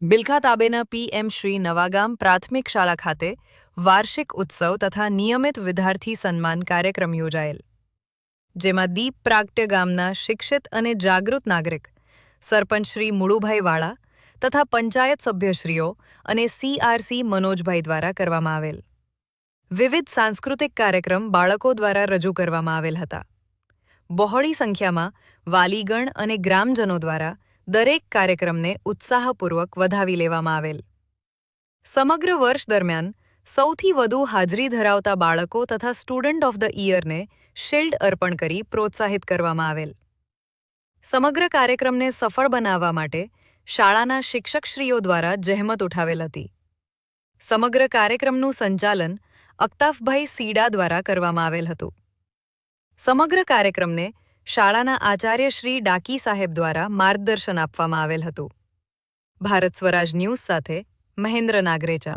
Bilkha તાબેના PM Shri Navagam પ્રાથમિક શાળા ખાતે વાર્ષિક ઉત્સવ તથા નિયમિત વિદ્યાર્થી સન્માન કાર્યક્રમ યોજાયેલ, જેમાં દીપ પ્રાગટ્ય ગામના શિક્ષિત અને જાગૃત નાગરિક સરપંચ શ્રી મુળુભાઈ વાળા તથા પંચાયત સભ્યશ્રીઓ અને સીઆરસી મનોજભાઈ દ્વારા કરવામાં આવેલ. વિવિધ સાંસ્કૃતિક કાર્યક્રમ બાળકો દ્વારા રજૂ કરવામાં આવેલ હતા. બહોળી સંખ્યામાં વાલીગણ અને ગ્રામજનો દ્વારા દરેક કાર્યક્રમને ઉત્સાહપૂર્વક વધાવી લેવામાં આવેલ. સમગ્ર વર્ષ દરમિયાન સૌથી વધુ હાજરી ધરાવતા બાળકો તથા સ્ટુડન્ટ ઓફ ધ ઈયરને શિલ્ડ અર્પણ કરી પ્રોત્સાહિત કરવામાં આવેલ. સમગ્ર કાર્યક્રમને સફળ બનાવવા માટે શાળાના શિક્ષકશ્રીઓ દ્વારા જહેમત ઉઠાવેલ હતી. સમગ્ર કાર્યક્રમનું સંચાલન અક્તાફભાઈ સીડા દ્વારા કરવામાં આવેલ હતું. સમગ્ર કાર્યક્રમને શાળાના આચાર્ય શ્રી ડાકી સાહેબ દ્વારા માર્ગદર્શન આપવામાં આવેલ હતું. ભારત સ્વરાજ ન્યૂઝ સાથે મહેન્દ્ર નાગરેચા.